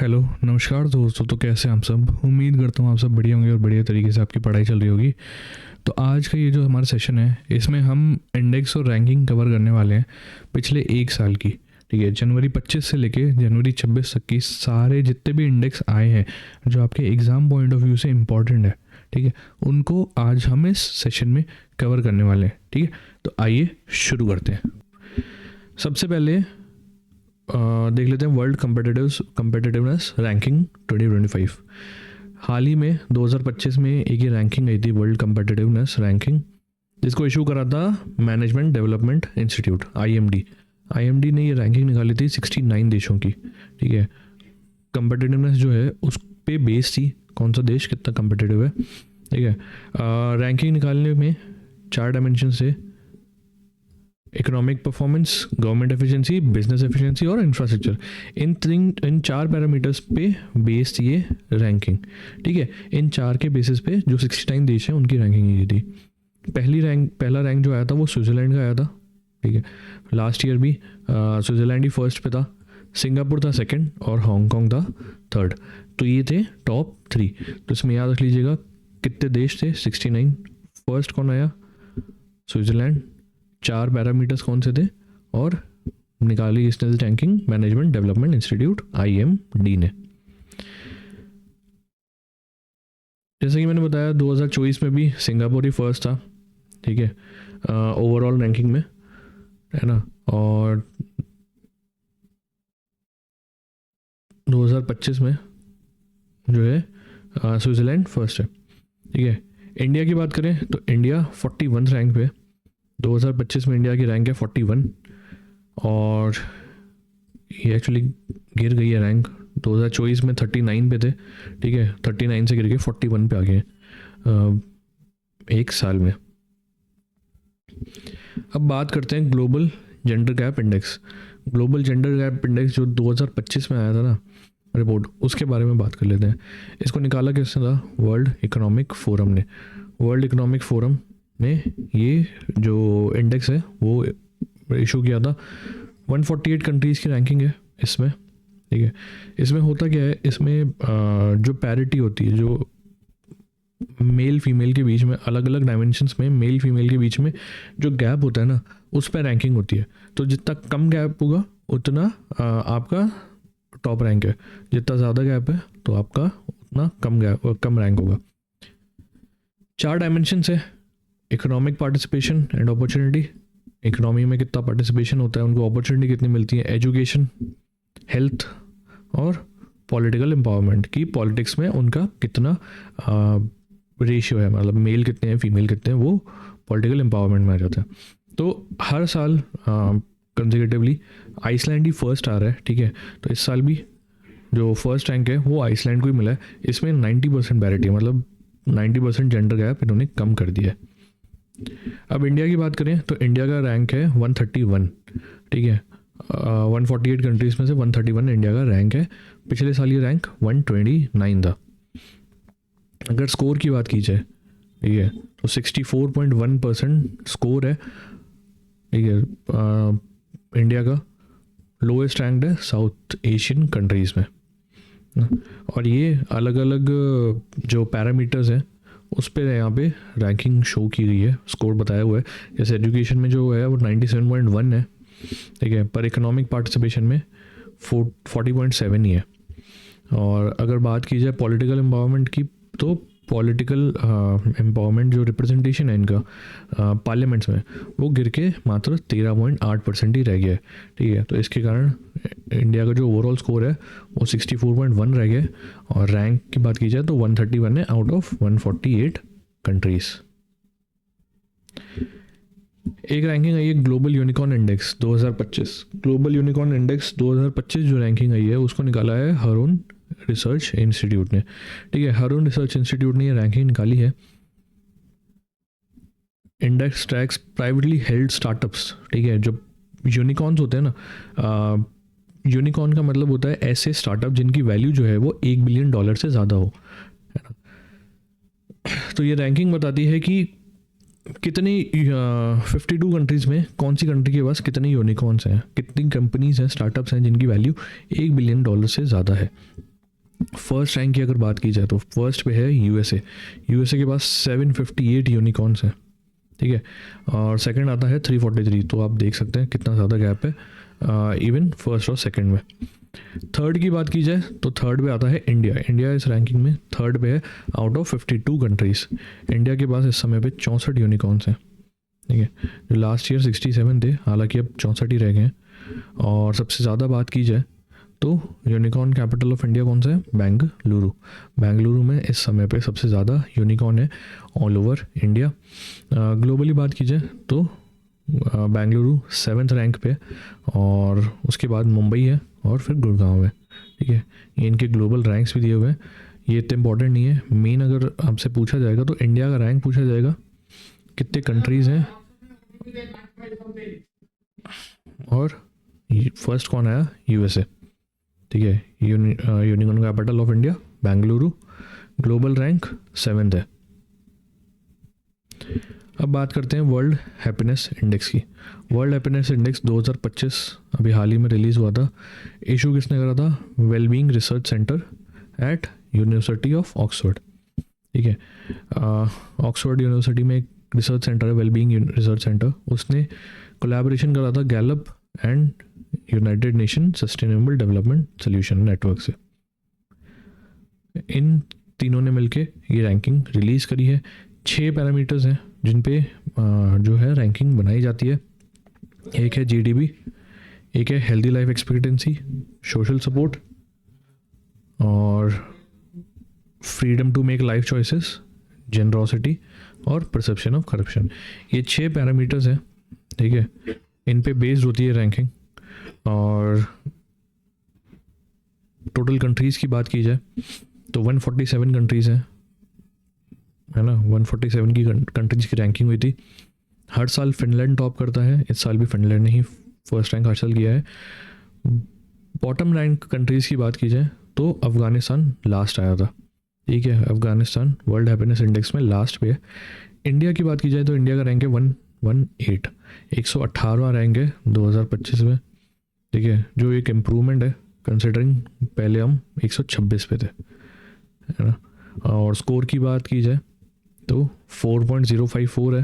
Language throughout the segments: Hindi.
हेलो नमस्कार दोस्तों। तो कैसे हैं आप सब? उम्मीद करता हूँ आप सब बढ़िया होंगे और बढ़िया तरीके से आपकी पढ़ाई चल रही होगी। तो आज का ये जो हमारा सेशन है इसमें हम इंडेक्स और रैंकिंग कवर करने वाले हैं पिछले एक साल की। ठीक है, जनवरी 25 से लेके जनवरी 26 तक की सारे जितने भी इंडेक्स आए हैं जो आपके एग्ज़ाम पॉइंट ऑफ व्यू से इम्पॉर्टेंट है, ठीक है, उनको आज हम इस सेशन में कवर करने वाले हैं। ठीक है, तो आइए शुरू करते हैं। सबसे पहले देख लेते हैं वर्ल्ड कम्पिटिटिवनेस रैंकिंग 2025। हाल ही में 2025 में एक ही रैंकिंग आई थी, वर्ल्ड कम्पिटिटिवनेस रैंकिंग, जिसको इशू करा था मैनेजमेंट डेवलपमेंट इंस्टीट्यूट आईएमडी ने ये रैंकिंग निकाली थी 69 देशों की। ठीक है, कम्पिटिटिवनेस जो है उस पे बेस थी, कौन सा देश कितना कम्पिटिटिव है। ठीक है, रैंकिंग निकालने में 4 डायमेंशन से economic performance, government efficiency, business efficiency और इंफ्रास्ट्रक्चर। इन 4 पैरामीटर्स पे बेस्ड ये रैंकिंग। ठीक है, इन 4 के बेसिस पे जो 69 देश हैं उनकी रैंकिंग ये थी। पहला रैंक जो आया था वो स्विट्ज़रलैंड का आया था। ठीक है, लास्ट ईयर भी स्विट्ज़रलैंड ही फर्स्ट पे था, सिंगापुर था सेकंड और हांगकांग था थर्ड। तो ये थे टॉप 3। तो इसमें याद रख लीजिएगा कितने देश थे, 69। फर्स्ट कौन आया? स्विट्ज़रलैंड। 4 पैरामीटर्स कौन से थे और निकाली इसने ranking management development institute IMD ने। जैसे कि मैंने बताया 2024 में भी सिंगापुर ही फर्स्ट था। ठीक है, ओवरऑल रैंकिंग में, है ना। और 2025 में जो है स्विट्ज़रलैंड फर्स्ट है। ठीक है, इंडिया की बात करें तो इंडिया 41 रैंक पे। 2025 में इंडिया की रैंक है 41 और ये एक्चुअली गिर गई है रैंक। 2024 में 39 पे थे। ठीक है, 39 से गिर के 41 पे आ गए एक साल में। अब बात करते हैं global gender gap index. Global gender gap index जो 2025 में आया था ना रिपोर्ट, उसके बारे में बात कर लेते हैं। इसको निकाला किसने था? वर्ल्ड इकोनॉमिक फोरम ने। वर्ल्ड इकोनॉमिक फोरम ने ये जो इंडेक्स है वो इशू किया था। 148 कंट्रीज़ की रैंकिंग है इसमें। ठीक है, इसमें होता क्या है, इसमें जो पैरिटी होती है, जो मेल फीमेल के बीच में अलग अलग डायमेंशंस में मेल फीमेल के बीच में जो गैप होता है ना, उस पर रैंकिंग होती है। तो जितना कम गैप होगा उतना आपका टॉप रैंक है, जितना ज़्यादा गैप है तो आपका उतना कम रैंक होगा। 4 डायमेंशंस है, economic participation and opportunity. Economy में कितना पार्टिसिपेशन होता है, उनको अपॉर्चुनिटी कितनी मिलती है। एजुकेशन, हेल्थ और पॉलिटिकल एम्पावरमेंट की पॉलिटिक्स में उनका कितना रेशियो है, मतलब मेल कितने हैं फीमेल कितने हैं, वो पॉलिटिकल एम्पावरमेंट में आ जाता है। तो हर साल कंसेक्यूटिवली आइसलैंड ही फर्स्ट आ रहा है। ठीक है, तो इस साल भी जो फर्स्ट रैंक है वो आइसलैंड को ही मिला है। इसमें 90% पैरिटी, मतलब 90% जेंडर गैप इन्होंने कम कर दिया है। अब इंडिया की बात करें तो इंडिया का रैंक है 131। ठीक है, 148 कंट्रीज़ में से 131 इंडिया का रैंक है। पिछले साल ये रैंक 129 था। अगर स्कोर की बात की जाए, ठीक है, तो 64.1% स्कोर है। ठीक है, इंडिया का लोएस्ट रैंक है साउथ एशियन कंट्रीज़ में। और ये अलग अलग जो पैरामीटर्स हैं उस पर यहाँ पे रैंकिंग शो की गई है, स्कोर बताया हुआ है। जैसे एजुकेशन में जो है वो 97.1 है। ठीक है, पर इकोनॉमिक पार्टिसिपेशन में 40.7 ही है। और अगर बात की जाए पॉलिटिकल एम्पावरमेंट की, तो पॉलिटिकल एम्पावरमेंट जो रिप्रेजेंटेशन है इनका पार्लियामेंट्स में, वो गिर के मात्र 13.8% ही रह गया है। ठीक है, तो इसके कारण इंडिया का जो ओवरऑल स्कोर है वो 64.1 रह गया। और रैंक की बात की जाए तो 131 है आउट ऑफ 148 कंट्रीज़। एक रैंकिंग आई है global unicorn index 2025। Global unicorn index 2025 जो रैंकिंग आई है उसको निकाला है हरून रिसर्च इंस्टीट्यूट ने। ठीक है, हरून रिसर्च इंस्टीट्यूट ने ये रैंकिंग निकाली है। Index tracks privately held startups. ठीक है, जो यूनिकॉर्न्स होते हैं ना, यूनिकॉर्न का मतलब होता है ऐसे स्टार्टअप जिनकी वैल्यू जो है वो $1 बिलियन से ज़्यादा हो, है ना। तो ये रैंकिंग बताती है कि कितनी 52 कंट्रीज़ में कौन सी कंट्री के पास कितने यूनिकॉर्न्स हैं, कितनी कंपनीज हैं, स्टार्टअप्स हैं जिनकी वैल्यू $1 बिलियन से ज़्यादा है। फर्स्ट रैंक की अगर बात की जाए तो फर्स्ट पे है यूएसए। यूएसए के पास 758 यूनिकॉर्न्स हैं, ठीक है, और सेकंड आता है 343। तो आप देख सकते हैं कितना ज़्यादा गैप है इवन फर्स्ट और सेकंड में। थर्ड की बात की जाए तो थर्ड पे आता है इंडिया। इंडिया इस रैंकिंग में थर्ड पे है आउट ऑफ 52 कंट्रीज़। इंडिया के पास इस समय पे 64 यूनिकॉर्न्स हैं, ठीक है, जो लास्ट ईयर 67 थे, हालांकि अब 64 ही रह गए हैं। और सबसे ज़्यादा बात की जाए तो यूनिकॉर्न कैपिटल ऑफ इंडिया कौन सा है? बेंगलुरु। बेंगलुरु में इस समय पे सबसे ज़्यादा यूनिकॉर्न है ऑल ओवर इंडिया। ग्लोबली बात की जाए तो बेंगलुरु 7th रैंक पे, और उसके बाद मुंबई है और फिर गुड़गांव है, ठीक है। ये इनके ग्लोबल रैंक्स भी दिए हुए हैं। ये इतने इंपॉर्टेंट नहीं है। मेन अगर आपसे पूछा जाएगा तो इंडिया का रैंक पूछा जाएगा, कितने कंट्रीज़ हैं और फर्स्ट कौन आया? यूएसए, ठीक है। Unicorn capital of India Bengaluru, global rank 7th है। अब बात करते हैं वर्ल्ड हैप्पीनेस इंडेक्स की। वर्ल्ड हैप्पीनेस इंडेक्स 2025 अभी हाल ही में रिलीज़ हुआ था। इशू किसने करा था? Wellbeing research centre at university of Oxford, ठीक है। ऑक्सफोर्ड यूनिवर्सिटी में एक रिसर्च सेंटर है, वेलबींग रिसर्च सेंटर, उसने कोलैबोरेशन करा था Gallup and United nation sustainable development solution network से। इन तीनों ने मिलके ये रैंकिंग रिलीज़ करी है। 6 पैरामीटर्स हैं जिन पे जो है रैंकिंग बनाई जाती है। एक है जीडीपी, एक है healthy life expectancy, social support और freedom to make life choices, generosity और परसेप्शन ऑफ करप्शन। ये 6 पैरामीटर्स हैं, ठीक है। इन पे बेस्ड होती है रैंकिंग। और टोटल कंट्रीज़ की बात की जाए तो 147 कंट्रीज़ हैं, है ना। 147 की कंट्रीज़ की रैंकिंग हुई थी। हर साल फिनलैंड टॉप करता है, इस साल भी फिनलैंड ने ही फर्स्ट रैंक हासिल किया है। बॉटम रैंक कंट्रीज़ की बात की जाए तो अफ़गानिस्तान लास्ट आया था, ठीक है। अफ़गानिस्तान वर्ल्ड हैप्पीनेस इंडेक्स में लास्ट पे है। इंडिया की बात की जाए तो इंडिया का रैंक है 118, 118वां रैंक है 2025 में, ठीक है, जो एक इम्प्रूवमेंट है कंसिडरिंग पहले हम 126 पे थे, है ना। और स्कोर की बात की जाए तो 4.054 है,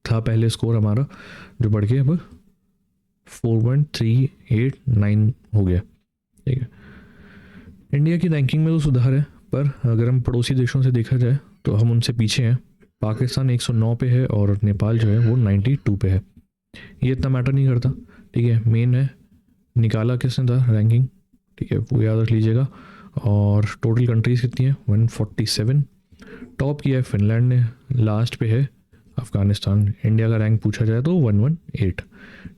था पहले स्कोर हमारा, जो बढ़ के अब 4.389 हो गया, ठीक है। इंडिया की रैंकिंग में तो सुधार है, पर अगर हम पड़ोसी देशों से देखा जाए तो हम उनसे पीछे हैं। पाकिस्तान 109 पे है और नेपाल जो है वो 92 पे है। ये इतना मैटर नहीं करता, ठीक है। मेन है निकाला किसने था रैंकिंग, ठीक है, वो याद रख लीजिएगा। और टोटल कंट्रीज़ कितनी है? 147। टॉप किया है फिनलैंड ने, लास्ट पे है अफ़गानिस्तान। इंडिया का रैंक पूछा जाए तो 118,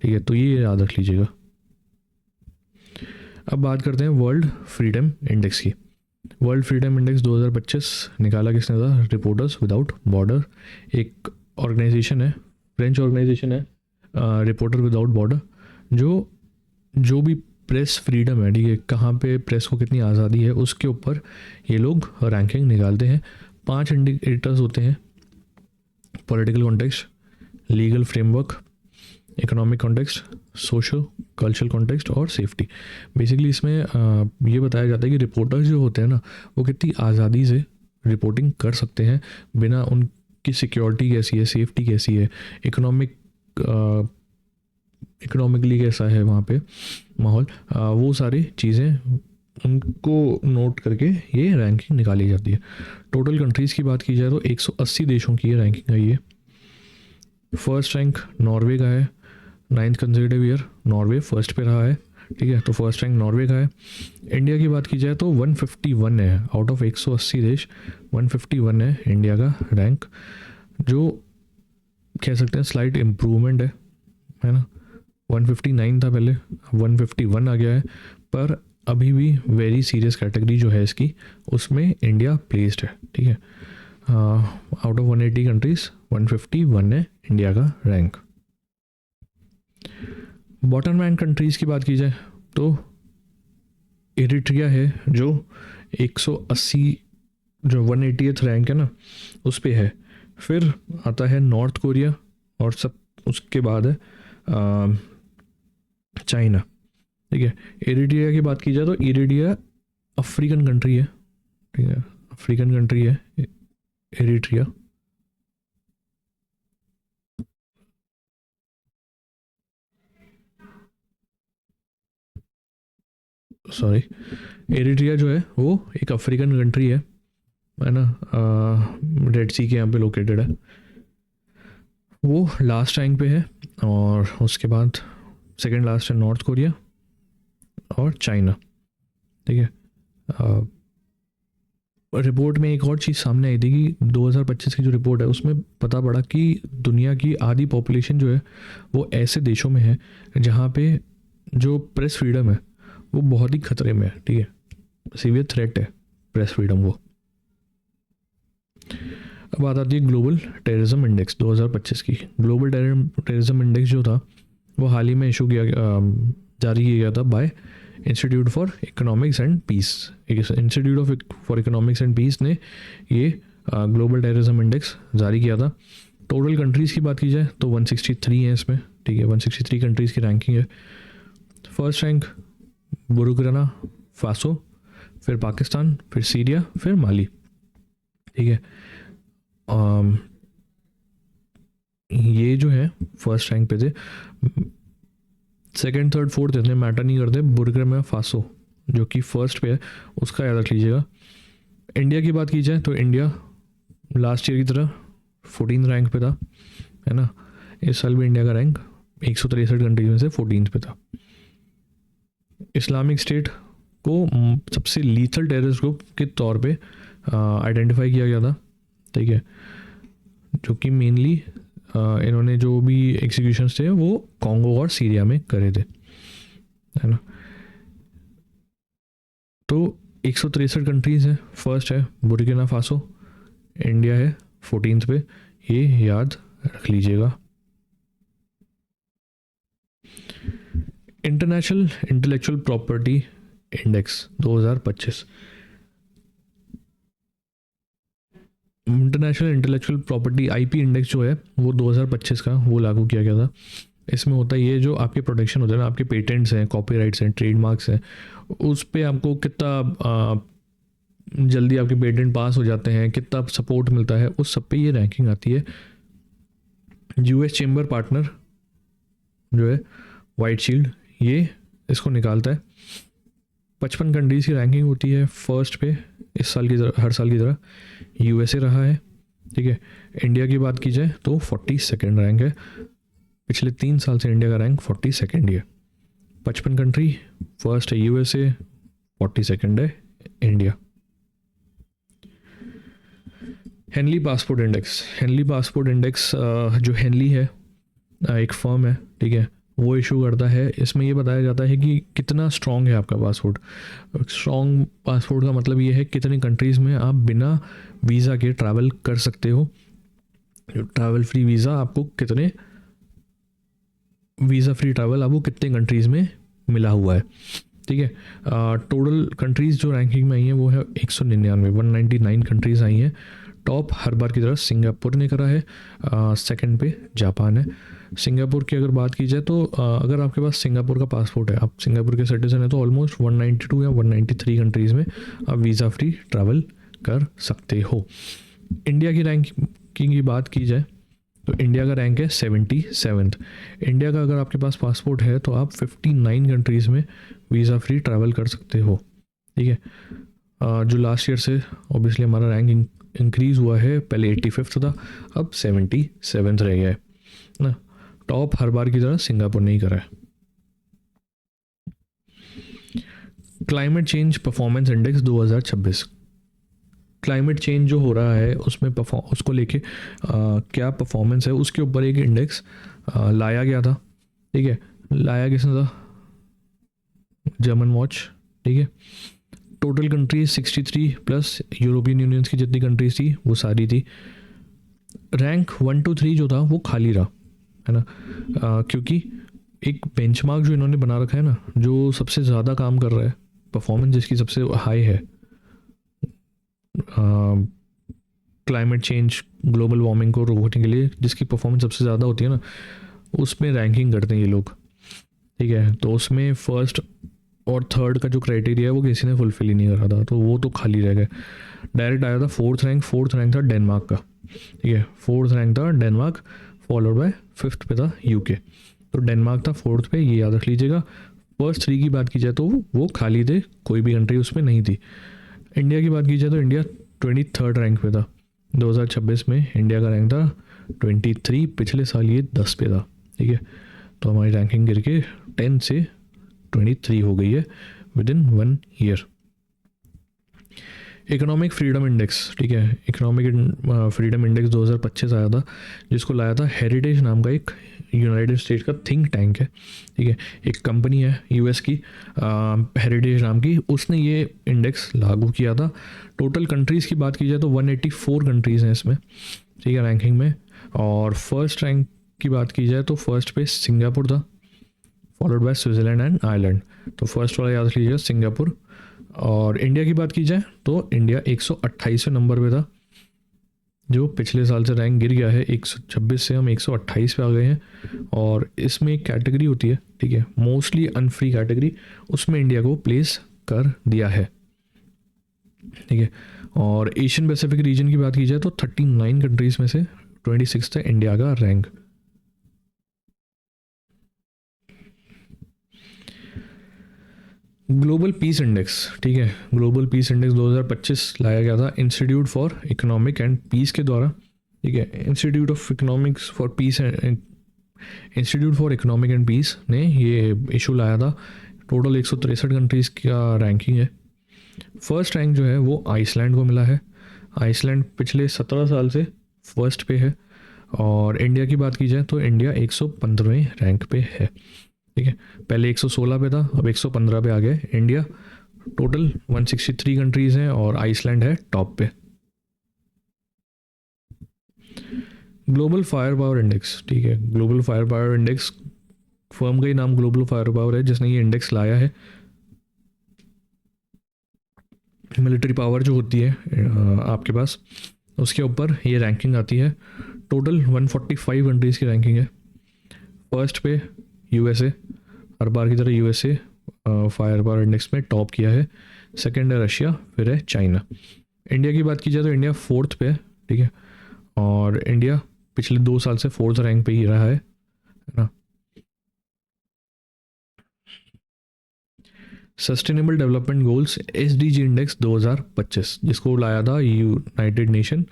ठीक है, तो ये याद रख लीजिएगा। अब बात करते हैं वर्ल्ड फ्रीडम इंडेक्स की। वर्ल्ड फ्रीडम इंडेक्स 2025 निकाला किसने था? रिपोर्टर्स विदाउट बॉर्डर, एक ऑर्गेनाइजेशन है, फ्रेंच ऑर्गेनाइजेशन है, रिपोर्टर विदाउट बॉर्डर। जो भी प्रेस फ्रीडम है, ठीक है, कहाँ पे प्रेस को कितनी आज़ादी है, उसके ऊपर ये लोग रैंकिंग निकालते हैं। 5 इंडिकेटर्स होते हैं: political context, legal framework, economic context, social cultural context और सेफ्टी। बेसिकली इसमें ये बताया जाता है कि रिपोर्टर्स जो होते हैं ना, वो कितनी आज़ादी से रिपोर्टिंग कर सकते हैं, बिना उनकी सिक्योरिटी कैसी है, सेफ्टी कैसी है, इकोनॉमिकली कैसा है वहाँ पे माहौल, वो सारी चीज़ें उनको नोट करके ये रैंकिंग निकाली जाती है। टोटल कंट्रीज़ की बात की जाए तो 180 देशों की ये रैंकिंग आई है। फर्स्ट रैंक नॉर्वे का है, 9th consecutive year Norway first पे रहा है, ठीक है, तो फर्स्ट रैंक नॉर्वे का है। इंडिया की बात की जाए तो 151 है, आउट ऑफ 180 देश 151 है इंडिया का रैंक, जो कह सकते हैं स्लाइट इम्प्रूवमेंट है ना। 159 था पहले, 151 आ गया है, पर अभी भी वेरी सीरियस कैटेगरी जो है इसकी, उसमें इंडिया प्लेस्ड है, ठीक है। आउट ऑफ 180 कंट्रीज़ 151 है इंडिया का रैंक। बॉटम रैंक कंट्रीज़ की बात की जाए तो एरिट्रिया है, जो 180 जो 180th रैंक है ना उस पे है। फिर आता है नॉर्थ कोरिया और सब उसके बाद है चाइना, ठीक है। एरिट्रिया की बात की जाए तो एरिट्रिया अफ्रीकन कंट्री है, ठीक है, अफ्रीकन कंट्री है एरिट्रिया। सॉरी, एरिट्रिया जो है वो एक अफ्रीकन कंट्री है ना, रेड सी के यहाँ पे लोकेटेड है। वो लास्ट रैंक पे है, और उसके बाद सेकंड लास्ट है नॉर्थ कोरिया और चाइना, ठीक है। रिपोर्ट में एक और चीज़ सामने आई थी कि 2025 की जो रिपोर्ट है उसमें पता पड़ा कि दुनिया की आधी पॉपुलेशन जो है वो ऐसे देशों में है जहाँ पे जो प्रेस फ्रीडम है वो बहुत ही खतरे में है, ठीक है, सीवियर थ्रेट है प्रेस फ्रीडम वो। अब बात आती है ग्लोबल टेररिज्म इंडेक्स 2025 की। ग्लोबल टेररिज्म इंडेक्स जो था वो हाल ही में इशू किया जारी किया गया था by institute for economics and peace. Institute for economics and peace ने ये ग्लोबल टेररिज्म इंडेक्स जारी किया था। टोटल कंट्रीज़ की बात की जाए तो 163 है इसमें, ठीक है, 163 कंट्रीज़ की रैंकिंग है। फर्स्ट रैंक बुर्किना फासो, फिर पाकिस्तान, फिर सीरिया, फिर माली, ठीक है। ये जो है फर्स्ट रैंक पे थे। सेकंड थर्ड फोर्थ इतने मैटर नहीं करते, बुर्किना फासो जो कि फर्स्ट पे है उसका याद रख लीजिएगा। इंडिया की बात की जाए तो इंडिया लास्ट ईयर की तरह 14 रैंक पे था, है ना। इस साल भी इंडिया का रैंक 163 कंट्रीज में से 14 पे था। इस्लामिक स्टेट को सबसे लीथल टेररिस्ट ग्रुप के तौर पे आइडेंटिफाई किया गया था, ठीक है, जो कि मेनली इन्होंने जो भी एग्जीक्यूशंस थे वो कॉन्गो और सीरिया में करे थे, है ना। तो 163 कंट्रीज़ हैं। फर्स्ट है बुर्किना फासो, इंडिया है 14th पे, ये याद रख लीजिएगा। International intellectual property index 2025। International intellectual property IP index जो है वो 2025 का वो लागू किया गया था। इसमें होता है ये जो आपके प्रोटेक्शन होते हैं ना, आपके पेटेंट्स हैं, कॉपीराइट्स हैं, ट्रेडमार्क्स हैं, उस पे आपको कितना जल्दी आपके पेटेंट पास हो जाते हैं, कितना सपोर्ट मिलता है, उस सब पे ये रैंकिंग आती है। यूएस चेम्बर पार्टनर जो है वाइट शील्ड, ये इसको निकालता है। 55 कंट्रीज़ की रैंकिंग होती है। फर्स्ट पे इस साल की हर साल की तरह यूएसए रहा है, ठीक है। इंडिया की बात की जाए तो 42nd रैंक है। पिछले 3 साल से इंडिया का रैंक 42nd ही है। 55 कंट्री, फर्स्ट है यूएसए, 42nd है India. Henley passport index. Henley passport index जो हेनली है एक फर्म है, ठीक है, वो इशू करता है। इसमें ये बताया जाता है कि कितना स्ट्रॉन्ग है आपका पासपोर्ट। स्ट्रॉन्ग पासपोर्ट का मतलब ये है कितनी कंट्रीज़ में आप बिना वीज़ा के ट्रैवल कर सकते हो। ट्रैवल फ्री वीज़ा आपको कितने, वीज़ा फ्री ट्रैवल आपको कितने कंट्रीज़ में मिला हुआ है, ठीक है। टोटल कंट्रीज़ जो रैंकिंग में आई हैं वो है 199 कंट्रीज़ आई हैं। टॉप हर बार की तरह सिंगापुर ने करा है, सेकंड पे जापान है। सिंगापुर की अगर बात की जाए तो अगर आपके पास सिंगापुर का पासपोर्ट है, आप सिंगापुर के सिटीजन है, तो ऑलमोस्ट 192 या 193 कंट्रीज़ में आप वीज़ा फ्री ट्रैवल कर सकते हो। इंडिया की रैंकिंग की बात की जाए तो इंडिया का रैंक है 77th। इंडिया का अगर आपके पास पासपोर्ट है तो आप 59 कंट्रीज़ में वीज़ा फ्री ट्रैवल कर सकते हो, ठीक है। जो लास्ट ईयर से ऑब्वियसली हमारा रैंक इंक्रीज़ हुआ है, पहले 85th था, अब 77th रह गया है ना। टॉप हर बार की तरह सिंगापुर नहीं करा है। Climate change performance index 2026। Climate change जो हो रहा है उसमें उसको लेके क्या परफॉर्मेंस है उसके ऊपर एक इंडेक्स लाया गया था, ठीक है। लाया किसने था? जर्मन वॉच, ठीक है। Total countries 63 plus European unions की जितनी कंट्रीज थी वो सारी थी। रैंक 1 to 3 जो था वो खाली रहा, है ना, क्योंकि एक बेंचमार्क जो इन्होंने बना रखा है ना, जो सबसे ज़्यादा काम कर रहा है, परफॉर्मेंस जिसकी सबसे हाई है, क्लाइमेट चेंज ग्लोबल वार्मिंग को रोकने के लिए जिसकी परफॉर्मेंस सबसे ज़्यादा होती है ना, उसमें रैंकिंग करते हैं ये लोग, ठीक है। तो उसमें फर्स्ट और थर्ड का जो क्राइटेरिया है वो किसी ने फुलफिल ही नहीं करा था, तो वो तो खाली रह गए। डायरेक्ट आया था फोर्थ रैंक था डेनमार्क का, ठीक है, फोर्थ रैंक था डेनमार्क, फॉलोड बाय फिफ्थ पे था यूके। तो डेनमार्क था फोर्थ पे, ये याद रख लीजिएगा। फर्स्ट थ्री की बात की जाए तो वो खाली थे, कोई भी कंट्री उसमें नहीं थी। इंडिया की बात की जाए तो इंडिया 23rd रैंक पे था 2026 में। इंडिया का रैंक था 23, पिछले साल ये 10 पे था, ठीक है। तो हमारी रैंकिंग गिर के 10 से 23 हो गई है with in 1 year. Economic freedom index, ठीक है, इकोनॉमिक फ्रीडम इंडेक्स 2025 आया था, जिसको लाया था हेरिटेज नाम का एक यूनाइटेड स्टेट्स का थिंक टैंक है, ठीक है, एक कंपनी है यूएस की हेरिटेज नाम की, उसने ये इंडेक्स लागू किया था। टोटल कंट्रीज़ की बात की जाए तो 184 कंट्रीज़ हैं इसमें, ठीक है, रैंकिंग में। और फर्स्ट रैंक की बात की जाए तो फर्स्ट पे सिंगापुर था, followed by Switzerland and Ireland. तो फर्स्ट वाला याद लीजिएगा सिंगापुर। और इंडिया की बात की जाए तो इंडिया 128वें नंबर पे था, जो पिछले साल से रैंक गिर गया है, 126 से हम 128 पे आ गए हैं। और इसमें एक कैटेगरी होती है, ठीक है, मोस्टली अनफ्री कैटेगरी, उसमें इंडिया को प्लेस कर दिया है, ठीक है। और एशियन पैसिफिक रीजन की बात की जाए तो 39 कंट्रीज़ में से 26 है इंडिया का रैंक। ग्लोबल पीस इंडेक्स, ठीक है, ग्लोबल पीस इंडेक्स 2025 लाया गया था institute for economic and peace के द्वारा, ठीक है, institute of economics for peace and institute for economic and peace ने ये इशू लाया था। टोटल 163 कंट्रीज़ का रैंकिंग है। फर्स्ट रैंक जो है वो आइसलैंड को मिला है। आइसलैंड पिछले 17 साल से फर्स्ट पे है। और इंडिया की बात की जाए तो इंडिया 115वें रैंक पे है, ठीक है, पहले 116 पे था, अब 115 पे आ गए इंडिया। टोटल 163 कंट्रीज़ हैं और आइसलैंड है टॉप पे। ग्लोबल फायर पावर इंडेक्स, ठीक है, global fire power index, firm का ही नाम ग्लोबल फायर पावर है जिसने ये इंडेक्स लाया है। मिलिट्री पावर जो होती है आपके पास, उसके ऊपर ये रैंकिंग आती है। टोटल 145 कंट्रीज़ की रैंकिंग है। फर्स्ट पे यूएसए, हर बार की तरह यूएसए फायर पावर इंडेक्स में टॉप किया है। सेकंड है रशिया, फिर है चाइना। इंडिया की बात की जाए तो इंडिया फोर्थ पे है, ठीक है, और इंडिया पिछले 2 साल से फोर्थ रैंक पे ही रहा है ना। Sustainable development goals SDG index 2025, जिसको लाया था यूनाइटेड नेशन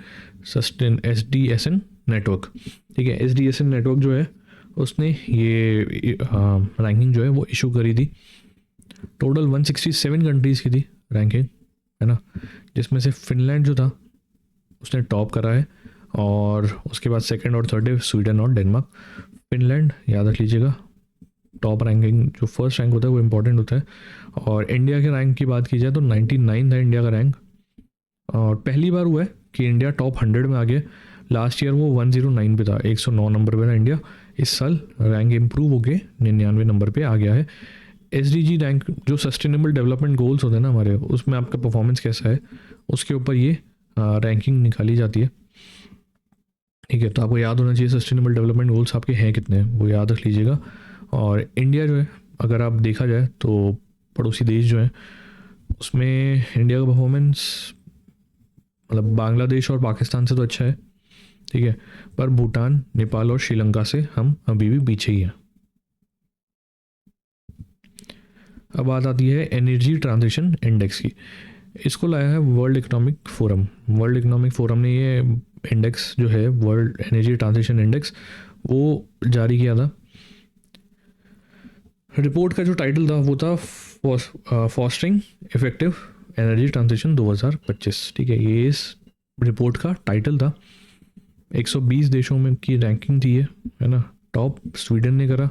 सस्टेन एसडीएसएन नेटवर्क, ठीक है, एसडीएसएन नेटवर्क जो है उसने ये रैंकिंग जो है वो इशू करी थी। टोटल 167 कंट्रीज़ की थी रैंकिंग, है ना, जिसमें से फिनलैंड जो था उसने टॉप करा है। और उसके बाद सेकंड और थर्ड है स्वीडन और डेनमार्क। फिनलैंड याद रख लीजिएगा, टॉप रैंकिंग जो फर्स्ट रैंक होता है वो इंपॉर्टेंट होता है। और इंडिया के रैंक की बात की जाए तो 99 था इंडिया का रैंक। और पहली बार हुआ है कि इंडिया टॉप 100 में आ गया। लास्ट ईयर वो 109 पे था, 109 नंबर पे था इंडिया। इस साल रैंक इम्प्रूव होके 99 नंबर पे आ गया है। एसडीजी रैंक जो सस्टेनेबल डेवलपमेंट गोल्स होते हैं ना हमारे, उसमें आपका परफॉर्मेंस कैसा है उसके ऊपर ये रैंकिंग निकाली जाती है, ठीक है। तो आपको याद होना चाहिए सस्टेनेबल डेवलपमेंट गोल्स आपके हैं कितने, वो याद रख लीजिएगा। और इंडिया जो है, अगर आप देखा जाए तो पड़ोसी देश जो है उसमें इंडिया का परफॉर्मेंस मतलब बांग्लादेश और पाकिस्तान से तो अच्छा है, ठीक है, पर भूटान, नेपाल और श्रीलंका से हम अभी भी पीछे ही हैं। अब बात आती है एनर्जी ट्रांजिशन इंडेक्स की। इसको लाया है world economic forum. World economic forum ने ये इंडेक्स जो है वर्ल्ड एनर्जी ट्रांजिशन इंडेक्स वो जारी किया था। रिपोर्ट का जो टाइटल था वो था फॉस्टरिंग इफेक्टिव एनर्जी ट्रांजिशन 2025, ठीक है, ये इस रिपोर्ट का टाइटल था। 120 देशों में की रैंकिंग थी ये, है ना। टॉप स्वीडन ने करा,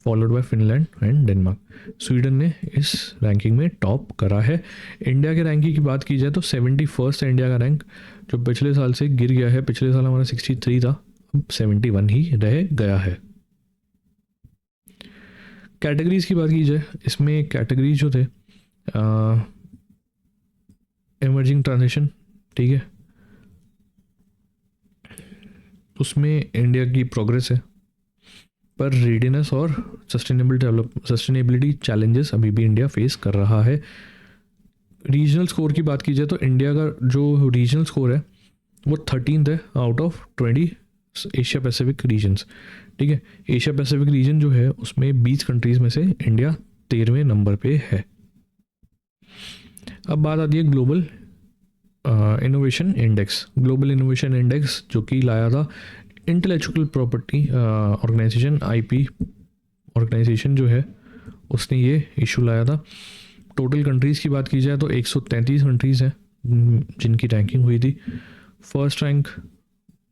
followed by Finland and Denmark. Sweden ने इस रैंकिंग में टॉप करा है। इंडिया के रैंकिंग की बात की जाए तो 71 है इंडिया का रैंक, जो पिछले साल से गिर गया है। पिछले साल हमारा 63 था, अब 71 ही रह गया है। कैटेगरीज की बात की जाए, इसमें कैटेगरीज जो थे इमर्जिंग ट्रांजिशन, ठीक है, उसमें इंडिया की प्रोग्रेस है। पर रेडीनेस और सस्टेनेबिलिटी चैलेंजेस अभी भी इंडिया फेस कर रहा है। रीजनल स्कोर की बात की जाए तो इंडिया का जो रीजनल स्कोर है वो 13th है out of 20 Asia Pacific regions. ठीक है, एशिया पैसिफिक रीजन जो है उसमें 20 कंट्रीज़ में से इंडिया 13वें नंबर पे है। अब बात आती है global innovation index. Global innovation index जो कि लाया था intellectual property organization, IP organization जो है उसने ये इशू लाया था। टोटल कंट्रीज़ की बात की जाए तो 133 कंट्रीज़ हैं जिनकी रैंकिंग हुई थी। फर्स्ट रैंक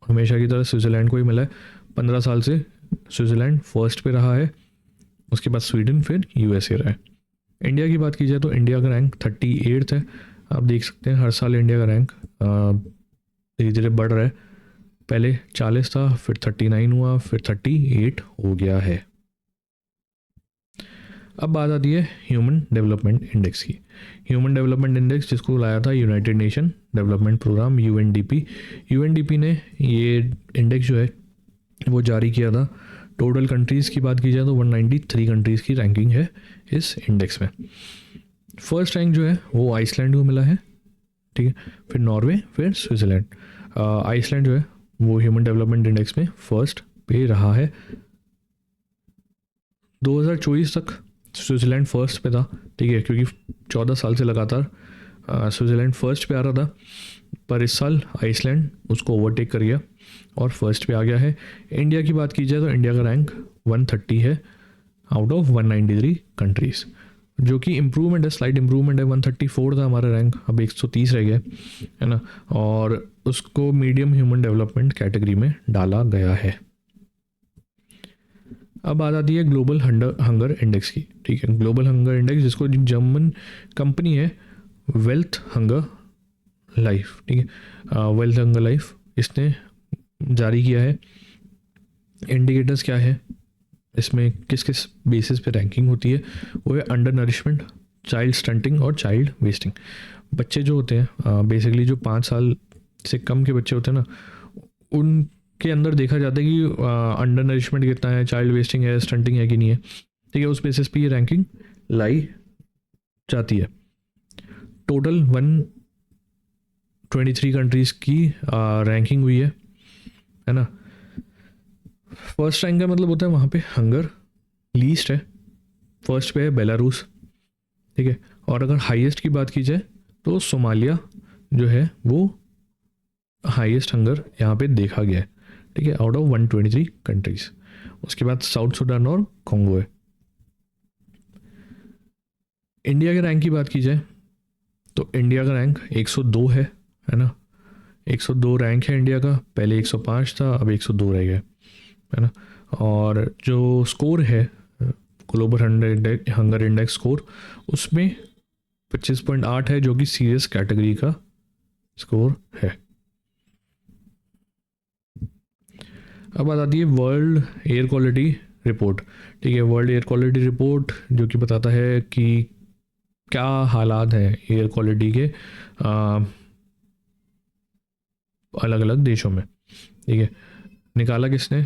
हमेशा की तरह स्विट्ज़रलैंड को ही मिला है। 15 साल से स्विट्ज़रलैंड फर्स्ट पे रहा है, उसके बाद स्वीडन, फिर यूएसए रहा है। इंडिया की बात की जाए तो इंडिया का रैंक 38 है। आप देख सकते हैं हर साल इंडिया का रैंक धीरे धीरे बढ़ रहा है। पहले 40 था, फिर 39 हुआ, फिर 38 हो गया है। अब बात आती है ह्यूमन डेवलपमेंट इंडेक्स की। ह्यूमन डेवलपमेंट इंडेक्स जिसको लाया था United Nation development programme UNDP. UNDP ने ये इंडेक्स जो है वो जारी किया था। टोटल कंट्रीज़ की बात की जाए तो 193 कंट्रीज़ की रैंकिंग है इस इंडेक्स में। फर्स्ट रैंक जो है वो आइसलैंड को मिला है। ठीक है, फिर नॉर्वे, फिर स्विट्ज़रलैंड। आइसलैंड जो है वो ह्यूमन डेवलपमेंट इंडेक्स में फर्स्ट पे रहा है। 2024 तक स्विट्ज़रलैंड फर्स्ट पे था। ठीक है, क्योंकि 14 साल से लगातार स्विट्ज़रलैंड फर्स्ट पे आ रहा था, पर इस साल आइसलैंड उसको ओवरटेक कर गया और फर्स्ट पे आ गया है। इंडिया की बात की जाए तो इंडिया का रैंक 130 है आउट ऑफ 193 कंट्रीज़, जो कि इम्प्रूवमेंट है, स्लाइट इम्प्रूवमेंट है। 134 था हमारा रैंक, अब 130 रह गया है ना, और उसको मीडियम ह्यूमन डेवलपमेंट कैटेगरी में डाला गया है। अब बात आती है ग्लोबल हंगर इंडेक्स की। ठीक है, ग्लोबल हंगर इंडेक्स जिसको जर्मन कंपनी है वेल्थ हंगर लाइफ, ठीक है, वेल्थ हंगर लाइफ इसने जारी किया है। इंडिकेटर्स क्या है इसमें, किस किस बेसिस पे रैंकिंग होती है, वो है अंडर नरिशमेंट, चाइल्ड स्टंटिंग और चाइल्ड वेस्टिंग। बच्चे जो होते हैं बेसिकली जो 5 साल से कम के बच्चे होते हैं ना, उनके अंदर देखा जाता है कि अंडर नरिशमेंट कितना है, चाइल्ड वेस्टिंग है, स्टंटिंग है कि नहीं है। ठीक है, उस बेसिस पे ये रैंकिंग लाई जाती है। टोटल 123 कंट्रीज़ की रैंकिंग हुई है ना। फर्स्ट रैंक का मतलब होता है वहाँ पे हंगर लीस्ट है, फर्स्ट पे है बेलारूस। ठीक है, और अगर हाईएस्ट की बात की जाए तो सोमालिया जो है वो हाईएस्ट हंगर यहाँ पे देखा गया है। ठीक है, आउट ऑफ 123 कंट्रीज। उसके बाद साउथ सुडान और कॉन्गो है। इंडिया के रैंक की बात की जाए तो इंडिया का रैंक 102 है ना। 102 रैंक है इंडिया का, पहले 105 था, अब 102 रह गया है ना। और जो स्कोर है ग्लोबल हंगर इंडेक्स स्कोर, उसमें 25.8 है, जो कि सीरियस कैटेगरी का स्कोर है। अब बात आती है वर्ल्ड एयर क्वालिटी रिपोर्ट। ठीक है, वर्ल्ड एयर क्वालिटी रिपोर्ट जो कि बताता है कि क्या हालात हैं एयर क्वालिटी के अलग अलग देशों में। ठीक है, निकाला किसने,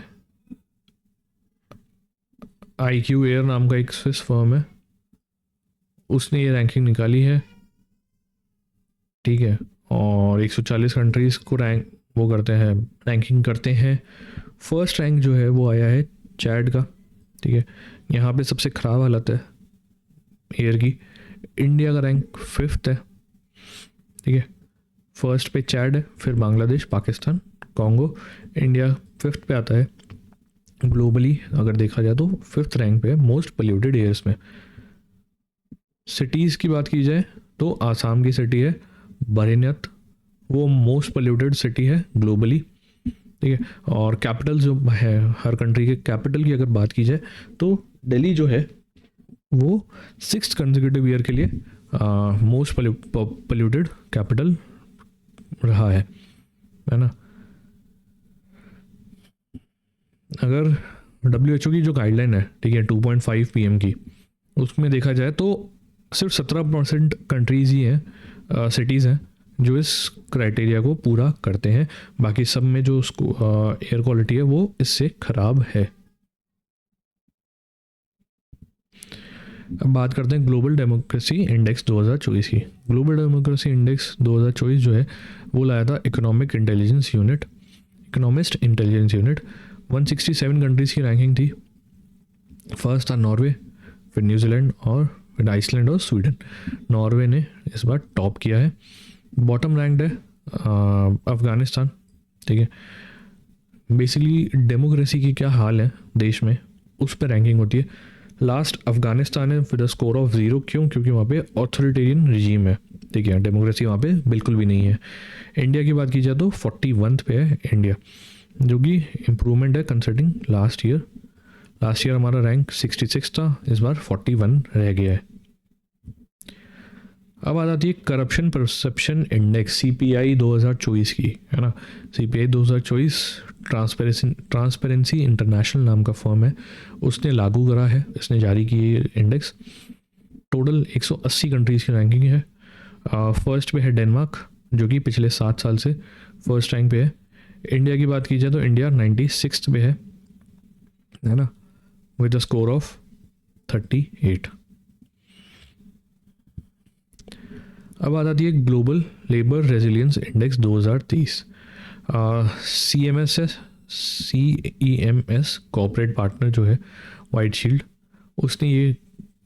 IQ एयर नाम का एक स्विस फर्म है, उसने ये रैंकिंग निकाली है। ठीक है, और 140 कंट्रीज़ को वो करते हैं, रैंकिंग करते हैं। फर्स्ट रैंक जो है वो आया है चैड का। ठीक है, यहाँ पे सबसे ख़राब हालत है एयर की। इंडिया का रैंक 5th है। ठीक है, फर्स्ट पे चैड है, फिर Bangladesh, Pakistan, Congo. India 5th पे आता है ग्लोबली, अगर देखा जाए तो 5th रैंक पे है मोस्ट पोल्यूटेड एयर्स में। सिटीज़ की बात की जाए तो आसाम की सिटी है बरेन्यत, वो मोस्ट पोल्यूटेड सिटी है ग्लोबली। ठीक है, और कैपिटल जो है हर कंट्री के कैपिटल की अगर बात की जाए तो दिल्ली जो है वो 6th कंसेक्यूटिव ईयर के लिए मोस्ट पोल्यूटेड कैपिटल रहा है ना। अगर WHO की जो गाइडलाइन है, ठीक है, 2.5 PM की, उसमें देखा जाए तो सिर्फ 17% कंट्रीज़ ही हैं, सिटीज़ हैं जो इस क्राइटेरिया को पूरा करते हैं। बाकी सब में जो एयर क्वालिटी है वो इससे ख़राब है। अब बात करते हैं ग्लोबल डेमोक्रेसी इंडेक्स 2024 की। ग्लोबल डेमोक्रेसी इंडेक्स 2024 जो है वो लाया था economic intelligence unit, economist intelligence unit. 167 countries की रैंकिंग थी। फर्स्ट था नॉर्वे, फिर न्यूजीलैंड और फिर आइसलैंड और स्वीडन। नॉर्वे ने इस बार टॉप किया है। बॉटम रैंक्ड है अफ़गानिस्तान। ठीक है, बेसिकली डेमोक्रेसी की क्या हाल है देश में उस पर रैंकिंग होती है। लास्ट अफ़गानिस्तान है विद अ स्कोर ऑफ 0। क्यों? क्योंकि वहाँ पे ऑथोरिटेरियन रिजीम है। ठीक है, डेमोक्रेसी वहाँ पे बिल्कुल भी नहीं है। इंडिया की बात की जाए तो 41 पे है इंडिया, जो कि इम्प्रूवमेंट है considering last year. Last year हमारा रैंक 66 था, इस बार 41 रह गया है। अब आ जाती है करप्शन परसेप्शन इंडेक्स CPI 2024 की, है ना। CPI 2024 ट्रांसपेरेंसी इंटरनेशनल नाम का फर्म है, उसने लागू करा है, इसने जारी की है इंडेक्स। टोटल 180 कंट्रीज़ की रैंकिंग है। फर्स्ट पे है डेनमार्क, जो कि पिछले 7 साल से फर्स्ट रैंक पे है। इंडिया की बात की जाए तो इंडिया 96 पे है ना, विद अ स्कोर ऑफ 38। अब आ जाती है global labour resilience index 2023। CEMS corporate partner जो है वाइट शील्ड, उसने ये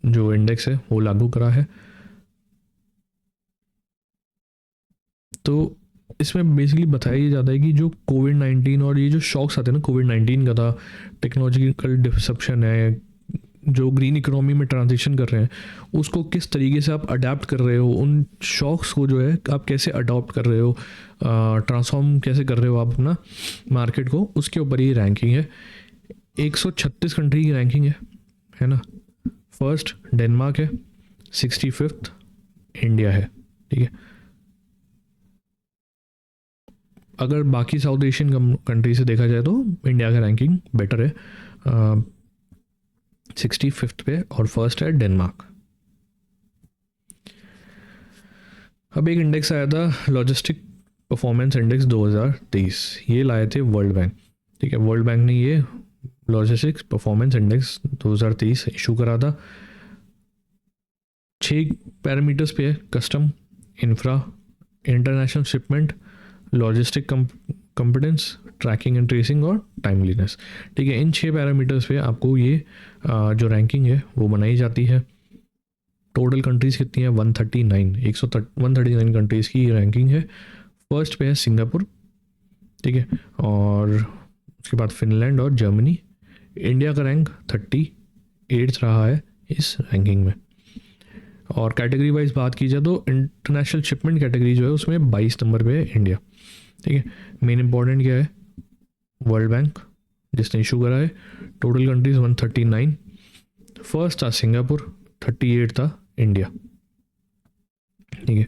जो इंडेक्स है वो लागू करा है। तो इसमें बेसिकली बताया जाता है कि जो कोविड-19 और ये जो शॉक्स आते हैं ना, कोविड-19 का था, टेक्नोलॉजिकल डिसरप्शन है, जो ग्रीन इकोनॉमी में ट्रांजिशन कर रहे हैं, उसको किस तरीके से आप अडेप्ट कर रहे हो, उन शॉक्स को जो है आप कैसे अडॉप्ट कर रहे हो, ट्रांसफॉर्म कैसे कर रहे हो आप अपना मार्केट को, उसके ऊपर ही रैंकिंग है। 136 कंट्री की रैंकिंग है ना। फर्स्ट डेनमार्क है, 65th इंडिया है। ठीक है, अगर बाकी साउथ एशियन कंट्री से देखा जाए तो इंडिया का रैंकिंग बेटर है, 65th पे, और फर्स्ट है डेनमार्क। अब एक इंडेक्स आया था लॉजिस्टिक परफॉर्मेंस इंडेक्स 2023, ये लाए थे वर्ल्ड बैंक। ठीक है, वर्ल्ड बैंक ने ये लॉजिस्टिक्स परफॉर्मेंस इंडेक्स 2023 इशू करा था। 6 पैरामीटर्स पे है, custom, infra, international shipment, logistic competence, tracking and tracing और टाइमलीनेस। ठीक है, इन 6 पैरामीटर्स पे आपको ये जो रैंकिंग है वो बनाई जाती है। टोटल कंट्रीज़ कितनी है? 139 कंट्रीज़ की रैंकिंग है। फर्स्ट पे है सिंगापुर। ठीक है, और उसके बाद फिनलैंड और जर्मनी। इंडिया का रैंक 38 रहा है इस रैंकिंग में। और कैटेगरी वाइज बात की जाए तो इंटरनेशनल शिपमेंट कैटेगरी जो है उसमें 22 नंबर पे है इंडिया। ठीक है, मेन इंपॉर्टेंट क्या है? वर्ल्ड बैंक जिसने इशू करा है। टोटल कंट्रीज 139, फर्स्ट था सिंगापुर, 38 था इंडिया। ठीक है,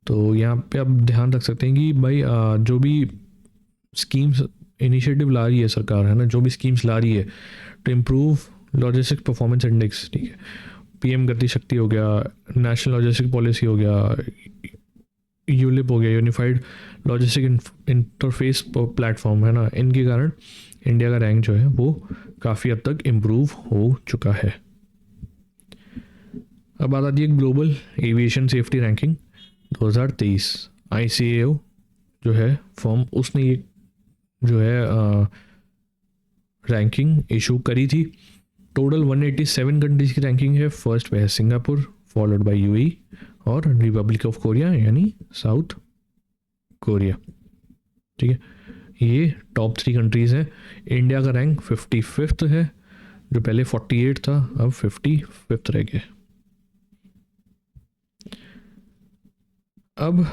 तो यहाँ पे आप ध्यान रख सकते हैं कि भाई जो भी स्कीम्स इनिशिएटिव ला रही है सरकार, है ना, जो भी स्कीम्स ला रही है to improve logistic performance index. ठीक है, PM गति शक्ति हो गया, नेशनल लॉजिस्टिक पॉलिसी हो गया, यूलिप हो गया, यूनिफाइड लॉजिस्टिक इंटरफेस प्लेटफॉर्म, है ना, इनके कारण इंडिया का रैंक जो है वो काफ़ी हद तक इम्प्रूव हो चुका है। अब बात आती है global aviation safety ranking 2023। ICAO जो है फॉर्म, उसने ये जो है रैंकिंग इशू करी थी। टोटल 187 कंट्रीज़ की रैंकिंग है। फर्स्ट पे है सिंगापुर, फॉलोड बाय UAE और रिपब्लिक ऑफ कोरिया यानी साउथ कोरिया। ठीक है, ये टॉप 3 कंट्रीज़ हैं। इंडिया का रैंक 55th है, जो पहले 48 था, अब 55th रह गया। अब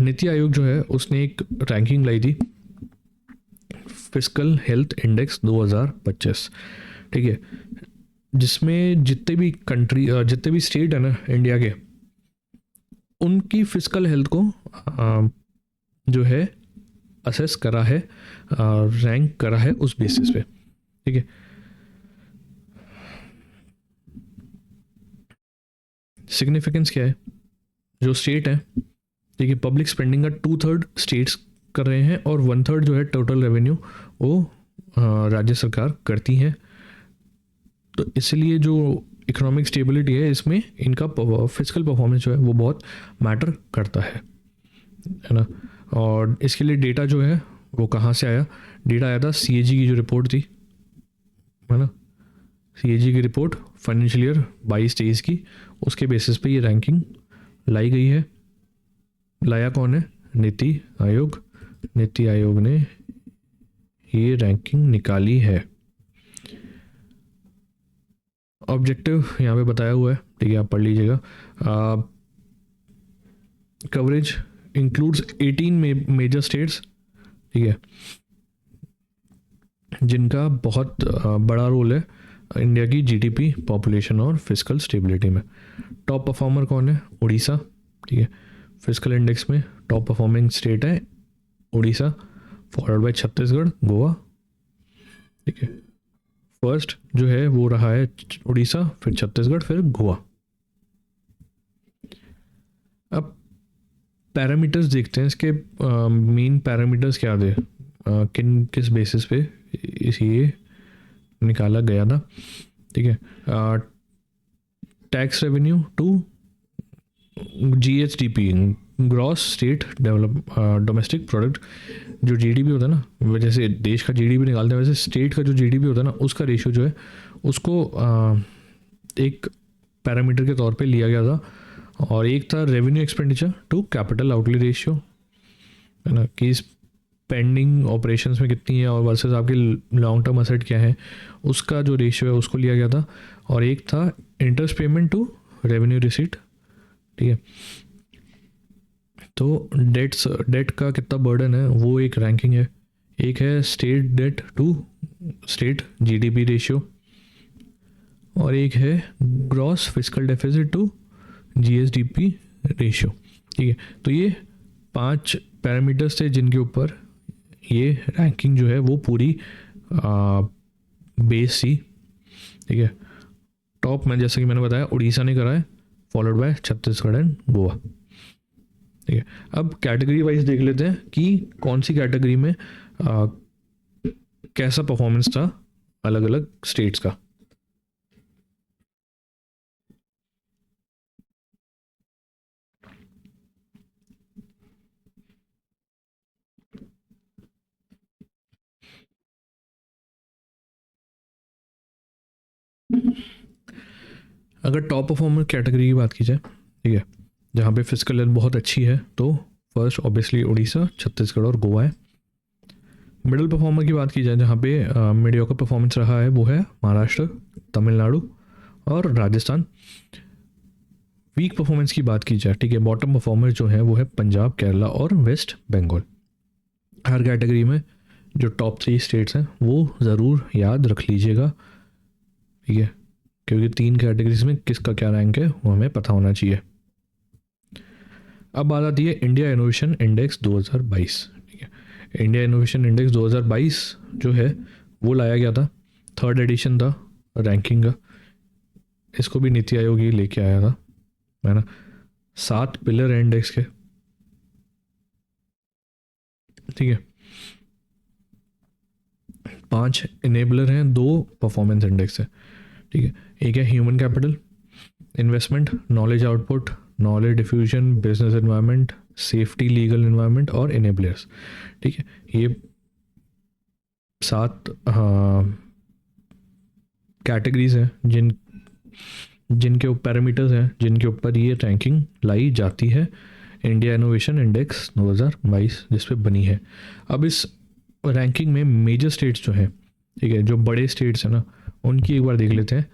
नीति आयोग जो है उसने एक रैंकिंग लाई थी, फिस्कल हेल्थ इंडेक्स 2025। ठीक है, जिसमें जितने भी स्टेट है ना इंडिया के, उनकी फिस्कल हेल्थ को जो है असेस करा है, रैंक करा है उस बेसिस पे। ठीक है, सिग्निफिकेंस क्या है? जो स्टेट है, ठीक है, पब्लिक स्पेंडिंग का 2/3 स्टेट्स कर रहे हैं और 1/3 जो है टोटल रेवेन्यू वो राज्य सरकार करती हैं। तो इसलिए जो इकोनॉमिक स्टेबिलिटी है, इसमें इनका फिजिकल परफॉर्मेंस जो है वो बहुत मैटर करता है ना। और इसके लिए डेटा जो है वो कहाँ से आया? डेटा आया था CAG की जो रिपोर्ट थी, है ना, CAG की रिपोर्ट फाइनेंशियल ईयर 22-23 की, उसके बेसिस पे ये रैंकिंग लाई गई है। लाया कौन है? नीति आयोग। नीति आयोग ने ये रैंकिंग निकाली है। ऑब्जेक्टिव यहाँ पे बताया हुआ है, ठीक है, आप पढ़ लीजिएगा। कवरेज इंक्लूड्स 18 मेजर स्टेट्स, ठीक है, जिनका बहुत बड़ा रोल है इंडिया की GDP, पॉपुलेशन और फिजिकल स्टेबिलिटी में। टॉप परफॉर्मर कौन है? उड़ीसा, ठीक है, फिजिकल इंडेक्स में टॉप परफॉर्मिंग स्टेट है उड़ीसा, फॉलोड बाय छत्तीसगढ़, गोवा, ठीक है। फर्स्ट जो है वो रहा है उड़ीसा, फिर छत्तीसगढ़, फिर गोवा। अब पैरामीटर्स देखते हैं, इसके मेन पैरामीटर्स क्या थे, किस बेसिस पे ये निकाला गया था, ठीक है। Tax revenue to GSDP, gross state domestic product, जो GDP होता है ना, जैसे देश का GDP निकालते हैं वैसे स्टेट का जो GDP होता है ना, उसका रेशियो जो है उसको एक पैरामीटर के तौर पे लिया गया था। और एक था revenue expenditure to capital outlay ratio, है ना, कि पेंडिंग ऑपरेशंस में कितनी है और वर्सेस आपकी लॉन्ग टर्म असेट क्या है, उसका जो रेशियो है उसको लिया गया था। और एक था interest payment to revenue receipt, ठीक है। तो डेट का कितना बर्डन है वो एक रैंकिंग है। एक है state debt to state GDP ratio, और एक है gross physical deficit to GSDP ratio, ठीक है। तो ये 5 पैरामीटर्स थे जिनके ऊपर ये रैंकिंग जो है वो पूरी बेस थी, ठीक है। टॉप में जैसा कि मैंने बताया उड़ीसा ने करा है, followed by Chhattisgarh and Goa, ठीक है। अब कैटेगरी वाइज देख लेते हैं कि कौन सी कैटेगरी में कैसा परफॉर्मेंस था अलग अलग स्टेट्स का। अगर टॉप परफॉर्मर कैटेगरी की बात की जाए, ठीक है, जहाँ पे फिजिकल हेल्थ बहुत अच्छी है, तो फर्स्ट ऑब्वियसली उड़ीसा, छत्तीसगढ़ और गोवा है। मिडिल परफॉर्मर की बात की जाए, जहाँ पे मीडियोकर परफॉर्मेंस रहा है, वो है महाराष्ट्र, तमिलनाडु और राजस्थान। वीक परफॉर्मेंस की बात की जाए, ठीक है, बॉटम परफॉर्मर जो है वो है पंजाब, केरला और वेस्ट बंगाल। हर कैटेगरी में जो टॉप 3 स्टेट्स हैं वो ज़रूर याद रख लीजिएगा, ठीक है, क्योंकि 3 कैटेगरीज में किसका क्या रैंक है वो हमें पता होना चाहिए। अब बात आती है इंडिया इनोवेशन इंडेक्स 2022, ठीक है। इंडिया इनोवेशन इंडेक्स 2022 जो है वो लाया गया था, 3rd एडिशन था रैंकिंग का। इसको भी नीति आयोग ही लेके आया था, है ना। 7 पिलर है इंडेक्स के, ठीक है, 5 इनेबलर हैं, 2 परफॉर्मेंस इंडेक्स है, ठीक है। एक है human capital, investment, knowledge output, knowledge diffusion, business environment, safety, legal environment और इनेबलर्स, ठीक है। ये 7 कैटेगरीज हैं जिनके पैरामीटर्स हैं जिनके ऊपर ये रैंकिंग लाई जाती है, इंडिया इनोवेशन इंडेक्स 2022 जिस पे बनी है। अब इस रैंकिंग में मेजर स्टेट्स जो हैं, ठीक है, जो बड़े स्टेट्स हैं ना, उनकी एक बार देख लेते हैं।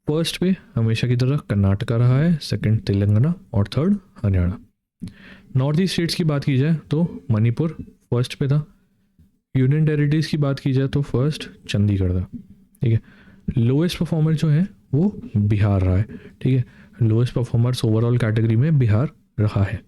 फर्स्ट पे हमेशा की तरह कर्नाटका रहा है, सेकंड तेलंगाना और third Haryana. North east states की बात की जाए तो मणिपुर फर्स्ट पे था। यूनियन टेरिटरीज की बात की जाए तो फर्स्ट चंडीगढ़ था, ठीक है। लोएस्ट परफॉर्मर जो है वो बिहार रहा है, ठीक है। लोएस्ट परफॉर्मर्स ओवरऑल कैटेगरी में बिहार रहा है।